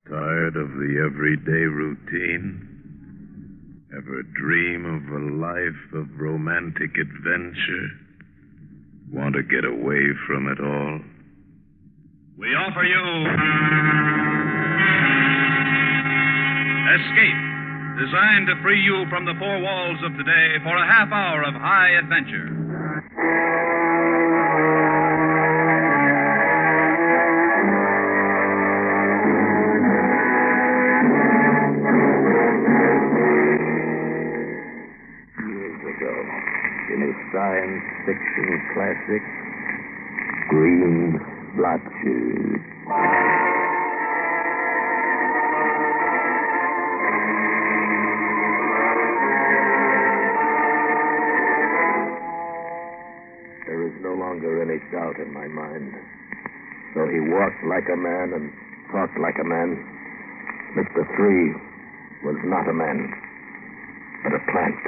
Tired of the everyday routine? Ever dream of a life of romantic adventure? Want to get away from it all? We offer you Escape, designed to free you from the four walls of today for a half hour of high adventure. In a science fiction classic, Green Splotches. There is no longer any doubt in my mind. Though he walked like a man and talked like a man, Mr. Three was not a man, but a plant.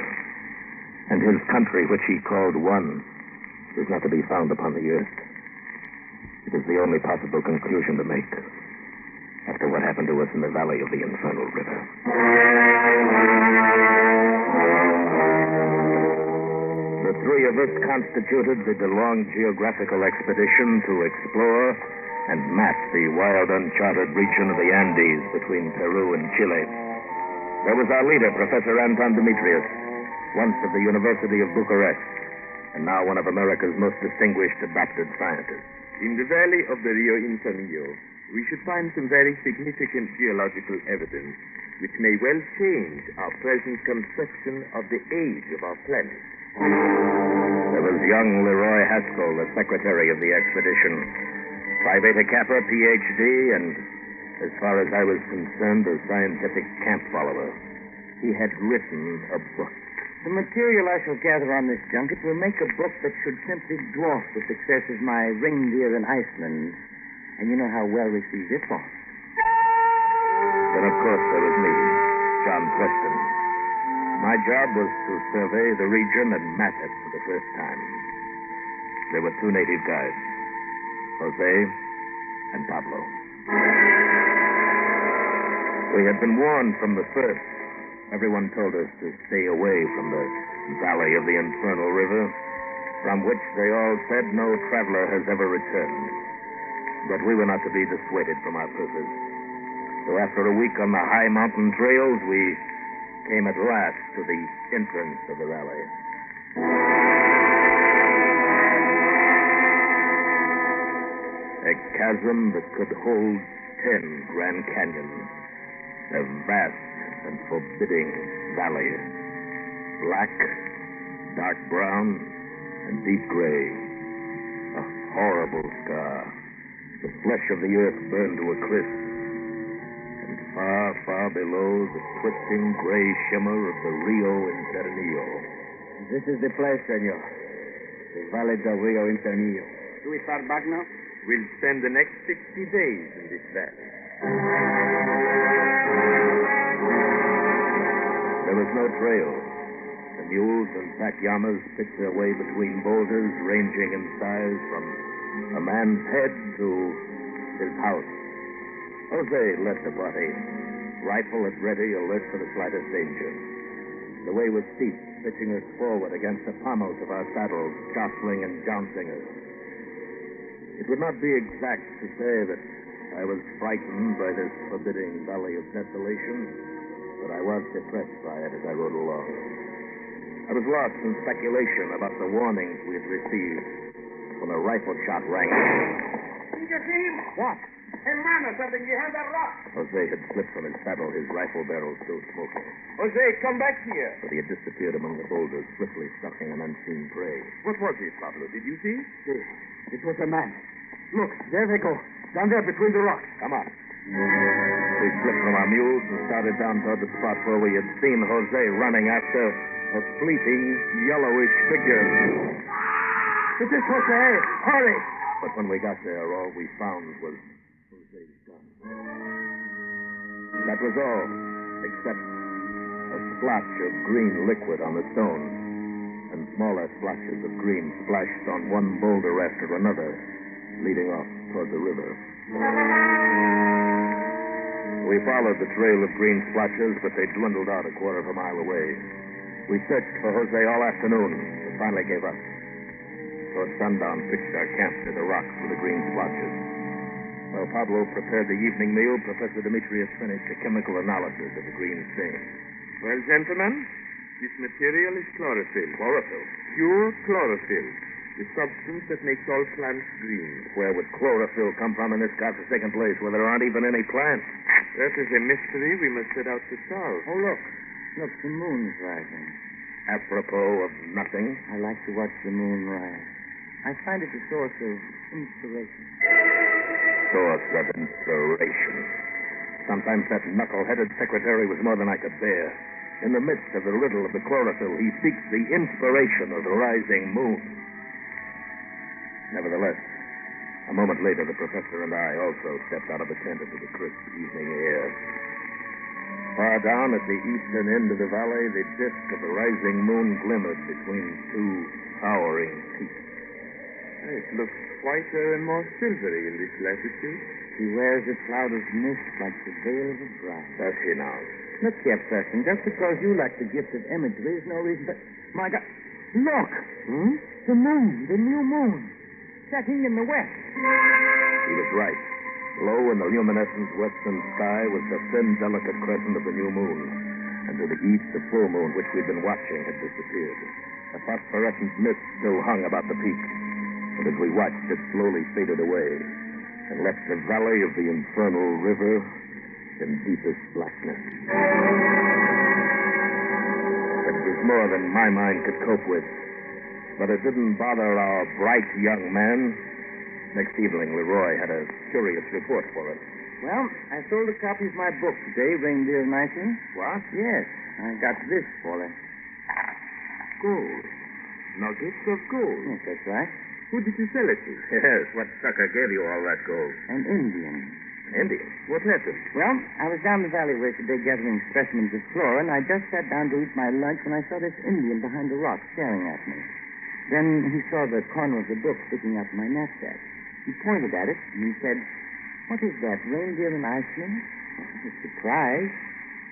And his country, which he called One, is not to be found upon the earth. It is the only possible conclusion to make after what happened to us in the valley of the Infernal River. The three of us constituted the DeLong geographical expedition to explore and map the wild, uncharted region of the Andes between Peru and Chile. There was our leader, Professor Anton Demetrius, once of the University of Bucharest, and now one of America's most distinguished adopted scientists. In the valley of the Rio Infinito, we should find some very significant geological evidence which may well change our present conception of the age of our planet. There was young Leroy Haskell, the secretary of the expedition. Phi Beta Kappa, Ph.D., and, as far as I was concerned, a scientific camp follower. He had written a book. The material I shall gather on this junket will make a book that should simply dwarf the success of my Reindeer in Iceland. And you know how well received it was. Then, of course, there was me, John Preston. My job was to survey the region and map it for the first time. There were two native guides, Jose and Pablo. We had been warned from the first. Everyone told us to stay away from the valley of the Infernal River, from which they all said no traveler has ever returned. But we were not to be dissuaded from our purpose. So after a week on the high mountain trails, we came at last to the entrance of the valley. A chasm that could hold 10 Grand Canyons. A vast and forbidding valley. Black, dark brown, and deep gray. A horrible scar. The flesh of the earth burned to a crisp. And far, far below, the twisting gray shimmer of the Rio Infinito. This is the place, senor. The Valley del Rio Infinito. Do we start back now? We'll spend the next 60 days in this valley. There was no trail. The mules and pack yamas picked their way between boulders ranging in size from a man's head to his house. Jose led the party, rifle at ready, alert for the slightest danger. The way was steep, pitching us forward against the pommels of our saddles, jostling and jouncing us. It would not be exact to say that I was frightened by this forbidding valley of desolation, but I was depressed by it as I rode along. I was lost in speculation about the warnings we had received when a rifle shot rang out. What? Hermano, something behind that rock. Jose had slipped from his saddle, his rifle barrel still smoking. Jose, come back here. But he had disappeared among the boulders, swiftly stalking an unseen prey. What was it, Pablo? Did you see? It was a man. Look, there they go. Down there between the rocks. Come on. We slipped from our mules and started down toward the spot where we had seen Jose running after a fleeting, yellowish figure. It is Jose. Hurry. But when we got there, all we found was Jose's gun. That was all, except a splotch of green liquid on the stone, and smaller splotches of green splashed on one boulder after another, leading off toward the river. We We followed the trail of green splotches, but they dwindled out a quarter of a mile away. We searched for Jose all afternoon, but finally gave up. Toward sundown, pitched our camp near the rocks with the green splotches. While Pablo prepared the evening meal, Professor Demetrius finished a chemical analysis of the green stain. Well, gentlemen, this material is chlorophyll. Chlorophyll? Pure chlorophyll. The substance that makes all plants green. Where would chlorophyll come from in this godforsaken place where there aren't even any plants? That is a mystery we must set out to solve. Oh, look. Look, the moon's rising. Apropos of nothing. I like to watch the moon rise. I find it a source of inspiration. Source of inspiration. Sometimes that knuckle-headed secretary was more than I could bear. In the midst of the riddle of the chlorophyll, he seeks the inspiration of the rising moon. Nevertheless, a moment later, the professor and I also stepped out of the tent into the crisp evening air. Far down at the eastern end of the valley, the disk of the rising moon glimmered between two towering peaks. It looks whiter and more silvery in this latitude. He wears a cloud of mist like the veil of a bride. Does he now? Look here, Preston, just because you like the gift of imagery is no reason to... My God, look! The moon, the new moon, setting in the west. He was right. Low in the luminescent western sky was the thin, delicate crescent of the new moon. And to the east, the full moon, which we'd been watching, had disappeared. A phosphorescent mist still hung about the peak. And as we watched, it slowly faded away and left the valley of the infernal river in deepest blackness. It was more than my mind could cope with, but it didn't bother our bright young man. Next evening, Leroy had a curious report for us. Well, I sold a copy of my book today, Reindeer and Iceland. What? Yes, I got this for her. Gold. Nuggets of gold. Yes, that's right. Who did you sell it to? Yes, what sucker gave you all that gold? An Indian. An Indian? What happened? Well, I was down the valley way today gathering specimens of flora, and I just sat down to eat my lunch when I saw this Indian behind a rock staring at me. Then he saw the corner of the book sticking out of my knapsack. He pointed at it, and he said, "What is that, Reindeer and Iceland?" I was surprised.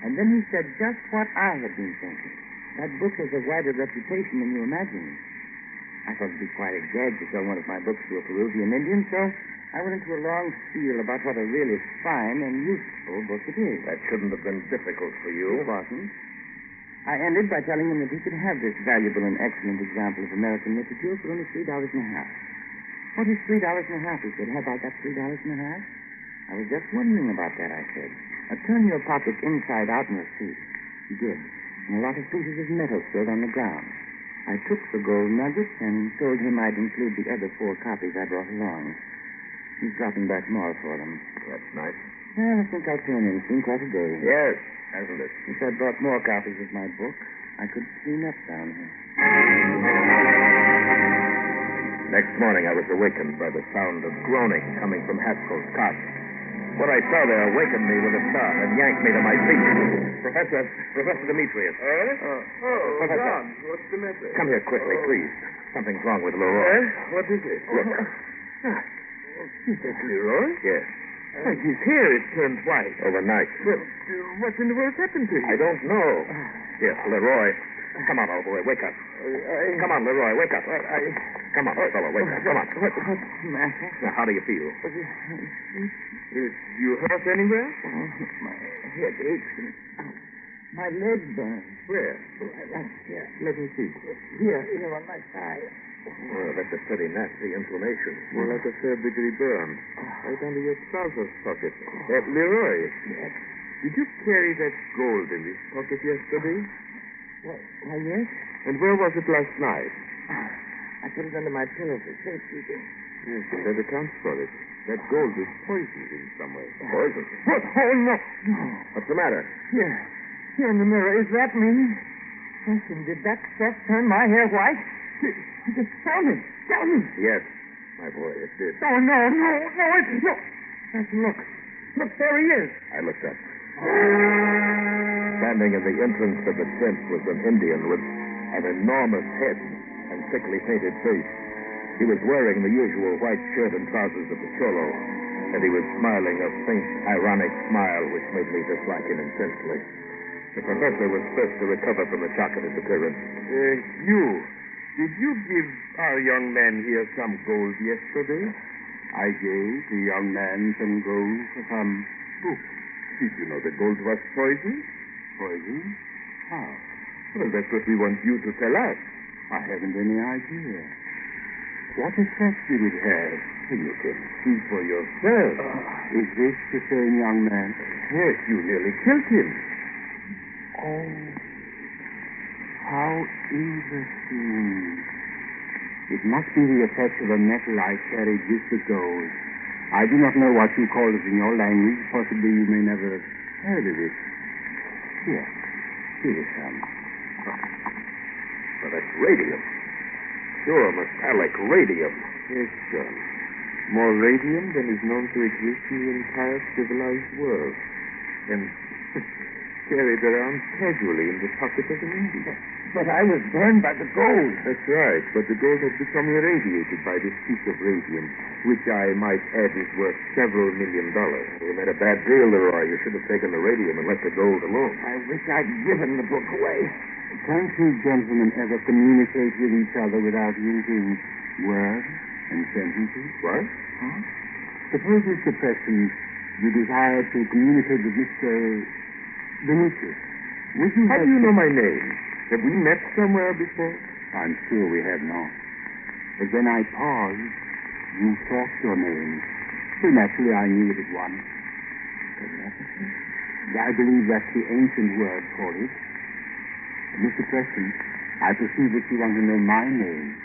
And then he said just what I had been thinking. That book has a wider reputation than you imagine. I thought it'd be quite a gag to sell one of my books to a Peruvian Indian, so I went into a long spiel about what a really fine and useful book it is. That shouldn't have been difficult for you. It wasn't. I ended by telling him that he could have this valuable and excellent example of American literature for only $3.50. What is $3.50? He said. Have I got $3.50? I was just wondering about that, I said. Turn your pocket inside out in the seat. He did, and a lot of pieces of metal spilled on the ground. I took the gold nuggets and told him I'd include the other 4 copies I brought along. He's dropping back more for them. That's nice. Well, I think I'll turn in. It's been quite a day. Yes, hasn't it? If I brought more copies of my book, I could clean up down here. Next morning, I was awakened by the sound of groaning coming from Haskell's cot. What I saw there awakened me with a start and yanked me to my feet. Professor Demetrius. Professor. John, what's the matter? Come here quickly, please. Something's wrong with Leroy. What is it? Look. Is that Leroy? Yes. Why, his hair is turned white. Overnight. Well, what in the world happened to him? I don't know. Yes, Leroy. Come on, old boy, wake up. Come on, Leroy, wake up. Come on, fellow, wake up. Come on. What's the matter? Now, how do you feel? You hurt anywhere? Oh, my head aches and my leg burns. Where? Right here. Let me see. Here on my side. Well, that's a pretty nasty inflammation. More like a third-degree burn. Right under your trousers pocket. Leroy, Yes. did you carry that gold in this pocket yesterday? Why, yes. And where was it last night? I put it under my pillow for safekeeping. Yes, that accounts for it. That gold is poisoned in some way. Poison? What? Oh, no. No. What's the matter? Here in the mirror. Is that me? Listen, did that stuff turn my hair white? Tell me. Yes, my boy, it did. Oh, no. Listen, look. Look, there he is. I looked up. Standing in the entrance of the tent was an Indian with an enormous head and thickly painted face. He was wearing the usual white shirt and trousers of the cholo, and he was smiling a faint, ironic smile which made me dislike him intensely. The professor was first to recover from the shock of his appearance. Did you give our young man here some gold yesterday? I gave the young man some gold for some books. Did you know the gold was poison? Poison? How? Well, that's what we want you to tell us. I haven't any idea. What effect did it have? You can see for yourself. Is this the same young man? Yes, you nearly killed him. Oh, how interesting. It must be the effect of a metal I carried with the gold. I do not know what you call it in your language. Possibly you may never have heard of it. Here is some. But that's radium. Pure metallic radium. Yes, son. More radium than is known to exist in the entire civilized world. And carried around casually in the pocket of an Indian. But I was burned by the gold. That's right, but the gold has become irradiated by this piece of radium, which I might add is worth several $1 million. You made a bad deal, Leroy. You should have taken the radium and let the gold alone. I wish I'd given the book away. Can't you gentlemen ever communicate with each other without using words and sentences? What? Huh? Suppose, Mr. Preston, you desire to communicate with Mr. Demetrius. Would you How do you know my name? Have we met somewhere before? I'm sure we have not. But when I paused, you talked your name. So naturally I knew it at once. I believe that's the ancient word for it. Mr. Preston, I perceive that you want to know my name.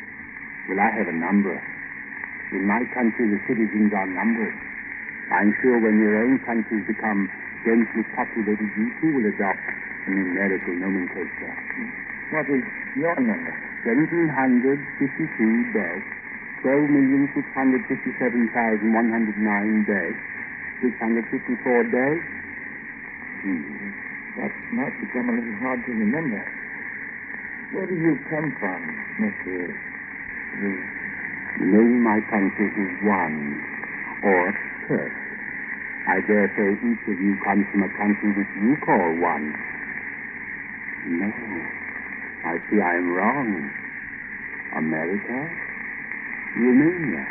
Well, I have a number. In my country, the citizens are numbered. I'm sure when your own countries become densely populated, you too will adopt a numerical nomenclature. What is your number? 1752-12,657,109-654-. That's not become a little hard to remember. Where do you come from, Mr. Reed? The name of my country is One, or Turk. I dare say each of you comes from a country which you call One. No, I see I am wrong. America? Romania.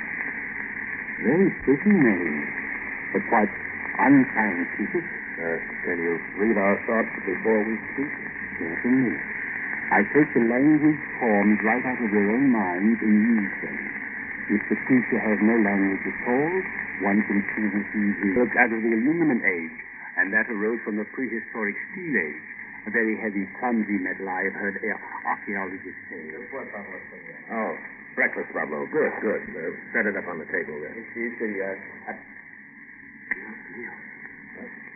Very pretty name, but quite unscientific. Can you read our thoughts before we speak? Certainly. I take the language formed right out of your own minds and use them. If the teacher has no language at all, one can choose his work out of the aluminum age, and that arose from the prehistoric steel age, a very heavy, clumsy metal I have heard archaeologists say. Oh, breakfast, Pablo. Good, good. Set it up on the table there.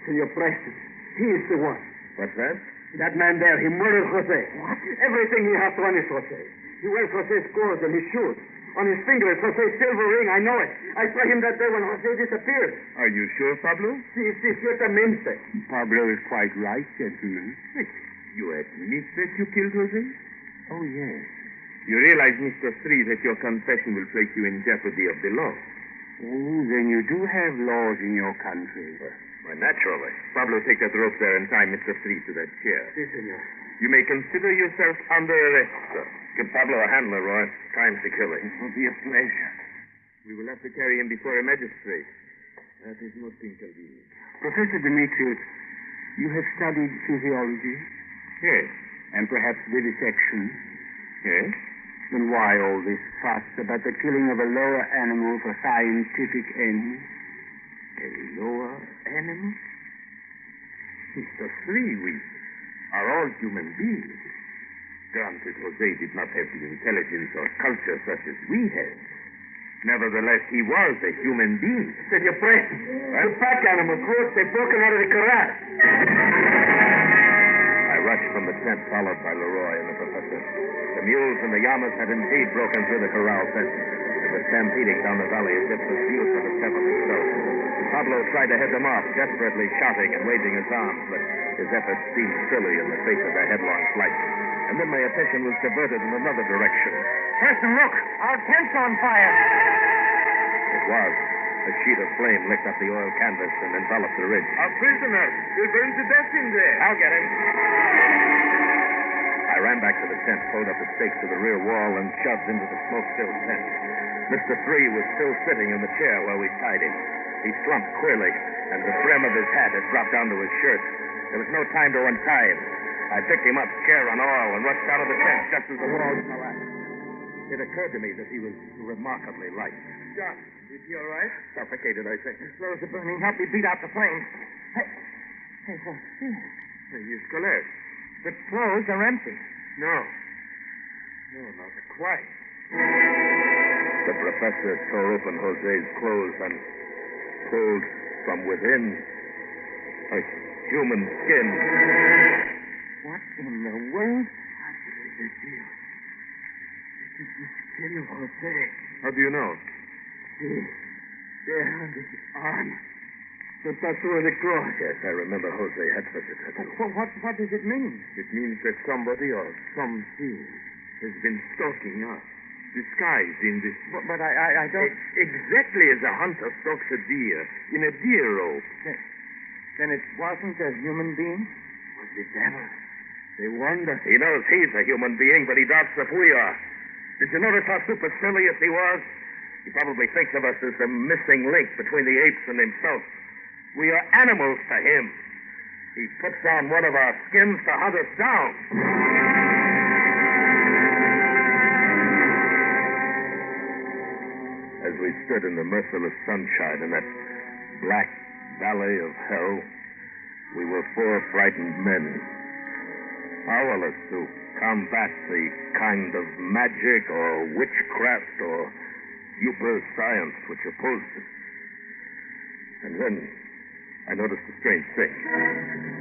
Senor Preston, he is the one. What's that? That man there, he murdered Jose. What? Everything he has done is Jose. He wears Jose's clothes and his shoes. On his finger is Jose's silver ring. I know it. I saw him that day when Jose disappeared. Are you sure, Pablo? Sí, ciertamente. Pablo is quite right, gentlemen. You admit that you killed Jose? Oh, yes. You realize, Mr. Stree, that your confession will place you in jeopardy of the law. Oh, then you do have laws in your country. Why, naturally. Pablo, take that rope there and tie Mr. Stree to that chair. Sí, senor. You may consider yourself under arrest, sir. Give Pablo a hand, Leroy. Time securely. It will be a pleasure. We will have to carry him before a magistrate. That is most inconvenient. Professor Demetrius, you have studied physiology Yes. and perhaps vivisection. Yes? Then why all this fuss about the killing of a lower animal for scientific ends? A lower animal? Mr. Stree, we are all human beings. Granted, Jose did not have the intelligence or culture such as we have. Nevertheless, he was a human being. Senor Preston, the pack animals, look, they've broken out of the corral. I rushed from the tent, followed by Leroy and the professor. The mules and the llamas had indeed broken through the corral fence and were stampeding down the valley as if pursued for the seventh snow. Pablo tried to head them off, desperately shouting and waving his arms, but his efforts seemed silly in the face of their headlong flight. And then my attention was diverted in another direction. Preston, look, our tent's on fire. It was. A sheet of flame licked up the oil canvas and enveloped the ridge. Our prisoner. We'll burn to death in there. I'll get him. I ran back to the tent, pulled up the stakes to the rear wall, and shoved into the smoke-filled tent. Mr. 3 was still sitting in the chair where we tied him. He slumped queerly, and the brim of his hat had dropped down to his shirt. There was no time to untie him. I picked him up, chair and all, and rushed out of the tent just as the walls collapsed. It occurred to me that he was remarkably light. John, is he all right? Suffocated, I think. Clothes are burning. Help me beat out the flames. Hey, what's this? He's collapsed. The clothes are empty. No, not quite. The professor tore open Jose's clothes and pulled from within a human skin. What in the world? I believe this deal. It is the skin of Jose. How do you know? See, there on his arm. The tattoo of the cross. Yes, I remember Jose had such a tattoo. What does it mean? It means that somebody or something has been stalking us, disguised in this. But I don't... Exactly as a hunter stalks a deer in a deer robe. Then it wasn't a human being? It was the devil. They wonder. He knows he's a human being, but he doubts if we are. Did you notice how supercilious he was? He probably thinks of us as the missing link between the apes and himself. We are animals to him. He puts on one of our skins to hunt us down. As we stood in the merciless sunshine in that black valley of hell, we were 4 frightened men, powerless to combat the kind of magic or witchcraft or super science which opposed it. And then I noticed a strange thing.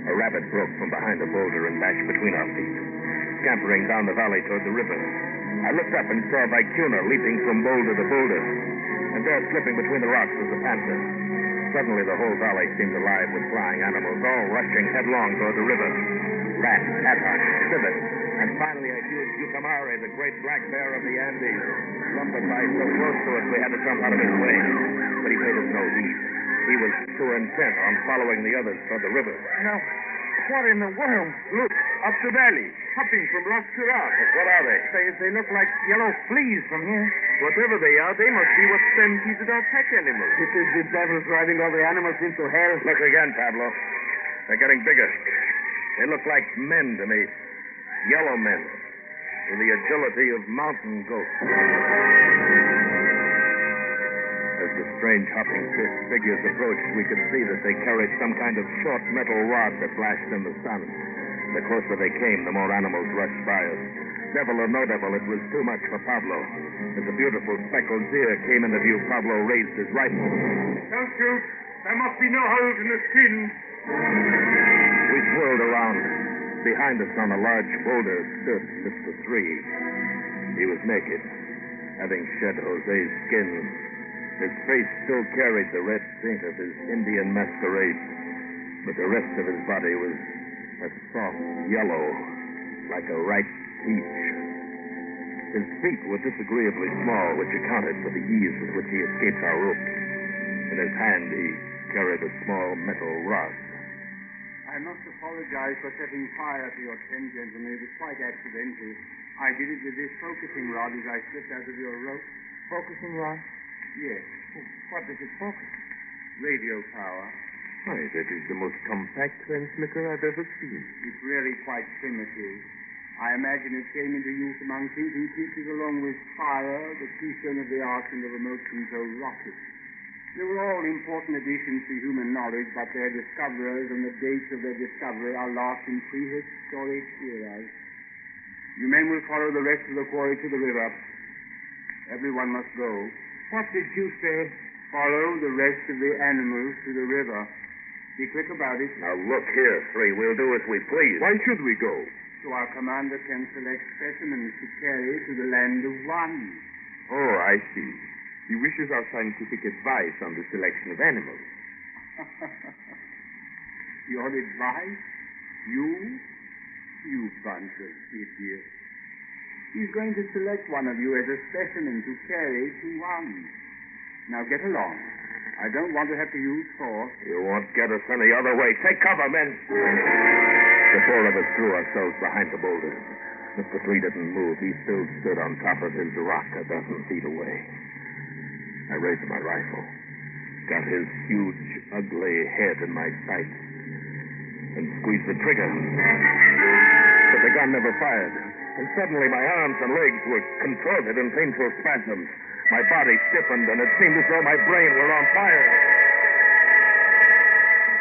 A rabbit broke from behind a boulder and dashed between our feet, scampering down the valley toward the river. I looked up and saw Vicuna leaping from boulder to boulder, and there slipping between the rocks was a panther. Suddenly the whole valley seemed alive with flying animals, all rushing headlong toward the river. Rats, hadhawks, civets, and finally a huge Yucamare, the great black bear of the Andes, lumbered by so close to us we had to jump out of his way. But he paid us no heed. He was too intent on following the others toward the river. No. What in the world? Look, up the valley, hopping from rock to rock. What are they? They look like yellow fleas from here. Whatever they are, they must be what stampeded our pack animals. It is the devil driving all the animals into hell. Look again, Pablo. They're getting bigger. They look like men to me. Yellow men, with the agility of mountain goats. As the strange hopping figures approached, we could see that they carried some kind of short metal rod that flashed in the sun. The closer they came, the more animals rushed by us. Devil or no devil, it was too much for Pablo. As a beautiful speckled deer came into view, Pablo raised his rifle. Don't shoot. There must be no holes in the skin. We swirled around. Behind us on a large boulder stood Mr. 3. He was naked, having shed Jose's skin. His face still carried the red paint of his Indian masquerade, but the rest of his body was a soft yellow, like a ripe peach. His feet were disagreeably small, which accounted for the ease with which he escaped our rope. In his hand, he carried a small metal rod. I must apologize for setting fire to your tent, gentlemen. It was quite accidental. I did it with this focusing rod as I slipped out of your rope. Focusing rod? Yes. What does it focus? Radio power. Why, that is the most compact transmitter I've ever seen. It's really quite primitive. I imagine it came into use among thinking creatures along with fire, the keystone of the ark, and the remote control rocket. They were all important additions to human knowledge, but their discoverers and the dates of their discovery are lost in prehistoric eras. You men will follow the rest of the quarry to the river. Everyone must go. What did you say? Follow the rest of the animals to the river. Be quick about it. Now look here, 3. We'll do as we please. Why should we go? So our commander can select specimens to carry to the land of one. Oh, I see. He wishes our scientific advice on the selection of animals. Your advice? You bunch of idiots. He's going to select one of you as a specimen to carry to one. Now get along. I don't want to have to use force. You won't get us any other way. Take cover, men. The four of us threw ourselves behind the boulders. Mr. Three didn't move. He still stood on top of his rock a dozen feet away. I raised my rifle, got his huge, ugly head in my sights, and squeezed the trigger. But the gun never fired, and suddenly my arms and legs were contorted in painful spasms. My body stiffened, and it seemed as though my brain were on fire.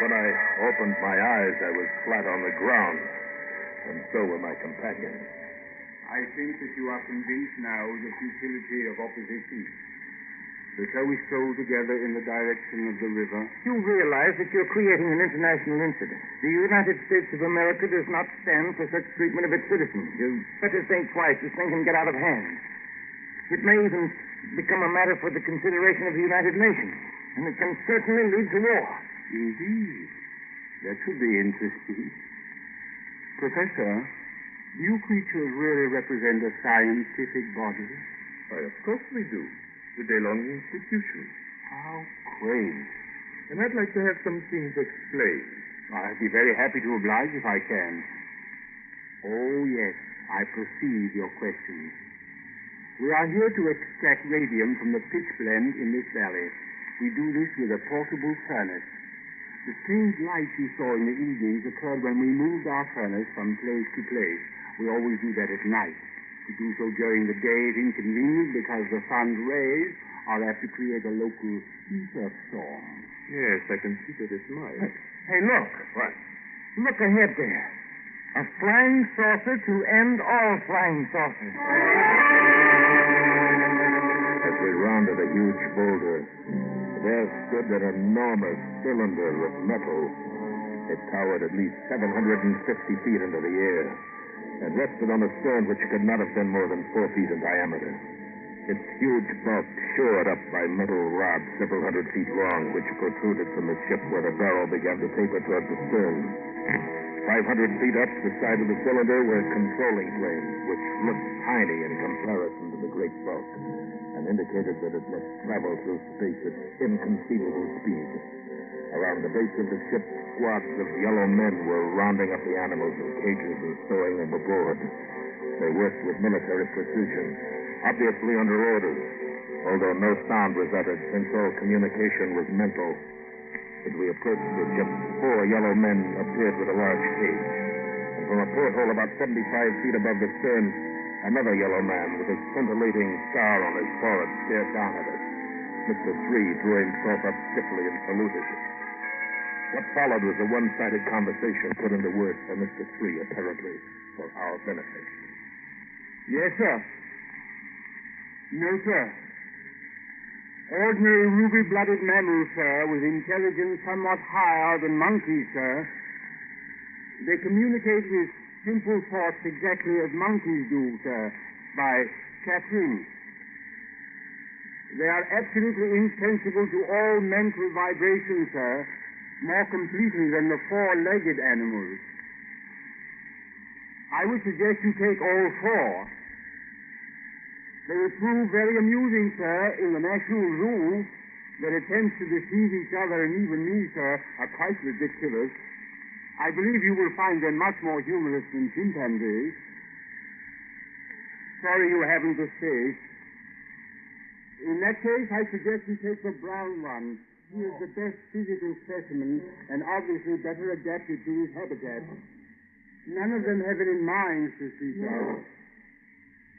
When I opened my eyes, I was flat on the ground, and so were my companions. I think that you are convinced now of the futility of opposition. So we stroll together in the direction of the river. You realize that you're creating an international incident. The United States of America does not stand for such treatment of its citizens. You better think twice. This thing can get out of hand. It may even become a matter for the consideration of the United Nations, and it can certainly lead to war. Indeed. That would be interesting. Professor, do you creatures really represent a scientific body? Why, of course we do. The DeLong Institution. How quaint. And I'd like to have some things explained. I'd be very happy to oblige if I can. Oh, yes, I perceive your question. We are here to extract radium from the pitch blende in this valley. We do this with a portable furnace. The strange lights you saw in the evenings occurred when we moved our furnace from place to place. We always do that at night. To do so during the day is inconvenient because the sun's rays are apt to create a local ether storm. Yes, I can see that it might. Hey, look. What? Look ahead there. A flying saucer to end all flying saucers. As we rounded a huge boulder, there stood an enormous cylinder of metal. It towered at least 750 feet into the air and rested on a stone which could not have been more than 4 feet in diameter. Its huge bulk shored up by metal rods several hundred feet long, which protruded from the ship where the barrel began to taper toward the stern. 500 feet up the side of the cylinder were controlling planes, which looked tiny in comparison to the great bulk, and indicated that it must travel through space at inconceivable speed. Around the base of the ship, squads of yellow men were rounding up the animals in cages and stowing them aboard. They worked with military precision, obviously under orders, although no sound was uttered since all communication was mental. As we approached the ship, 4 yellow men appeared with a large cage. And from a porthole about 75 feet above the stern, another yellow man with a scintillating scar on his forehead stared down at us. Mr. Three drew himself up stiffly and saluted. What followed was a one-sided conversation put into words by Mr. Three, apparently for our benefit. Yes, sir. No, sir. Ordinary ruby-blooded mammals, sir, with intelligence somewhat higher than monkeys, sir. They communicate with simple thoughts exactly as monkeys do, sir, by chattering. They are absolutely insensible to all mental vibrations, sir, more completely than the 4-legged animals. I would suggest you take all 4. They will prove very amusing, sir, in the National Zoo. Their attempts to deceive each other and even me, sir, are quite ridiculous. I believe you will find them much more humorous than chimpanzees. Sorry you haven't the space. In that case, I suggest you take the brown one. He is the best physical specimen and obviously better adapted to his habitat. None of them have any minds to speak of.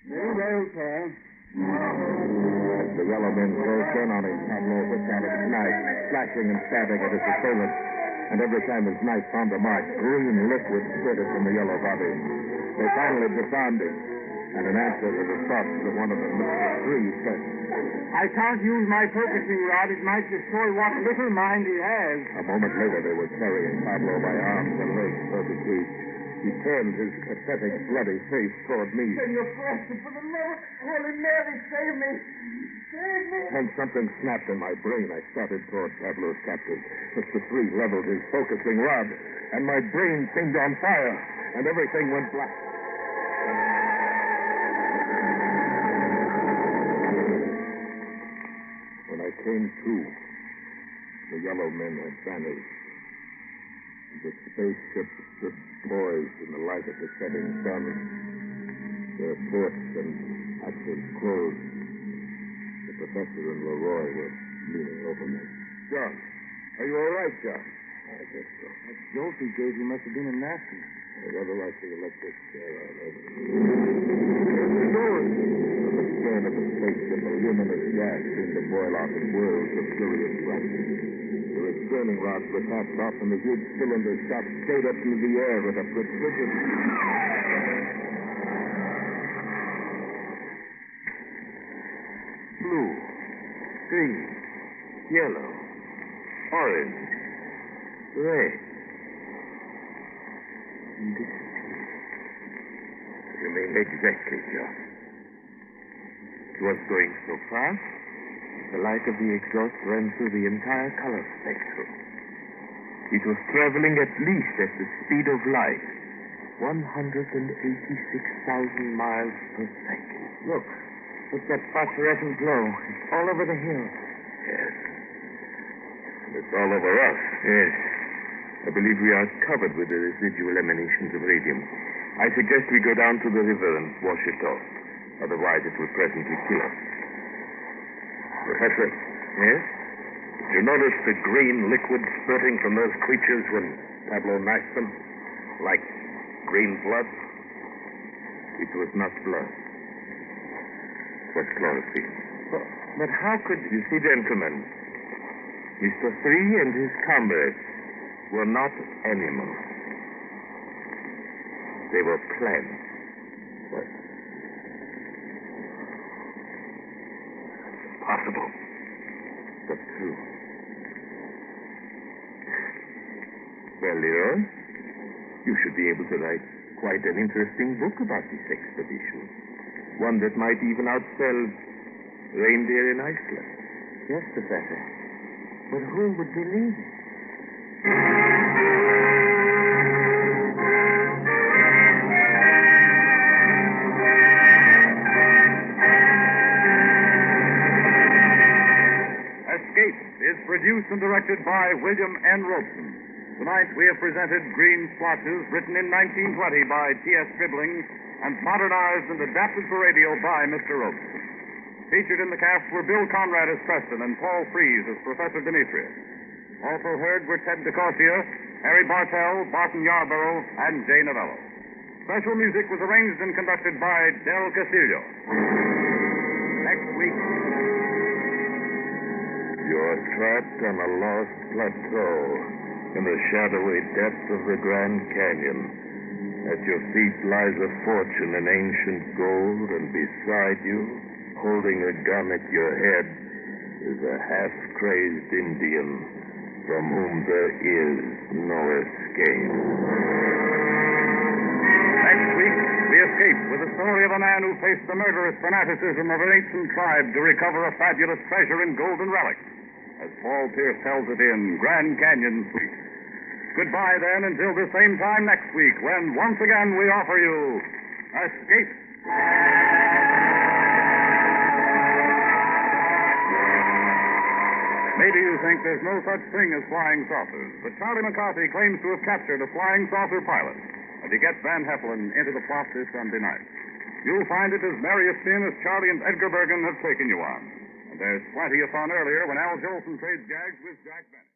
Very well, sir. As the yellow men closed in on him, Pablo whipped out his knife, slashing and stabbing at his assailant. And every time his knife found a mark, green liquid spurted from the yellow body. They finally disarmed him, and in answer to the thoughts of one of them, Mr. Three said, I can't use my focusing rod. It might destroy what little mind he has. A moment later, they were carrying Pablo by arms and legs toward the cage. He turned his pathetic, bloody face toward me. Senor Foster, for the love of Holy Mary, save me! Save me! And something snapped in my brain. I started toward Pablo's captive. Mr. Three leveled his focusing rod, and my brain seemed on fire, and everything went black. When I came to, The yellow men had vanished. The spaceship stood poised in the light of the setting sun. Their ports and hatches closed. The professor and Leroy were leaning over me. John, are you all right, John? I guess so. That jolt he gave you must have been a nasty. I rather like the electric chair all over. From the stern of the spaceship, a luminous gas seemed to boil out in whirls of furious brightness. The restraining rods were cast off, and the huge cylinder shot straight up into the air with a precision. Blue, green, yellow, orange, red. And disappeared. You mean exactly, John. It was going so fast, the light of the exhaust ran through the entire color spectrum. It was traveling at least at the speed of light, 186,000 miles per second. Look that phosphorescent glow. It's all over the hill. Yes. And it's all over us. Yes. I believe we are covered with the residual emanations of radium. I suggest we go down to the river and wash it off. Otherwise, it will presently kill us. Professor, Yes? did you notice the green liquid spurting from those creatures when Pablo knifed them? Like green blood? It was not blood. It was chlorophyll. But how could... You see, gentlemen, Mr. Three and his comrades were not animals. They were plants. What? Possible. But true. Well, Leroy, you should be able to write quite an interesting book about this expedition. One that might even outsell Reindeer in Iceland. Yes, Professor. But who would believe it? Escape is produced and directed by William N. Robeson. Tonight we have presented Green Splotches, written in 1920 by T.S. Stribling and modernized and adapted for radio by Mr. Robeson. Featured in the cast were Bill Conrad as Preston and Paul Frees as Professor Demetrius. Also heard were Ted DeCorsia, Harry Bartell, Barton Yarborough, and Jay Novello. Special music was arranged and conducted by Del Castillo. Next week... You're trapped on a lost plateau in the shadowy depths of the Grand Canyon. At your feet lies a fortune in ancient gold, and beside you, holding a gun at your head, is a half-crazed Indian from whom there is no escape. Next week, we escape with the story of a man who faced the murderous fanaticism of an ancient tribe to recover a fabulous treasure in golden relics, as Paul Pierce tells it in Grand Canyon Suite. Goodbye, then, until the same time next week, when once again we offer you Escape. Maybe you think there's no such thing as flying saucers, but Charlie McCarthy claims to have captured a flying saucer pilot as he gets Van Heflin into the plot this Sunday night. You'll find it as merry a spin as Charlie and Edgar Bergen have taken you on. And there's plenty of fun earlier when Al Jolson trades gags with Jack Benny.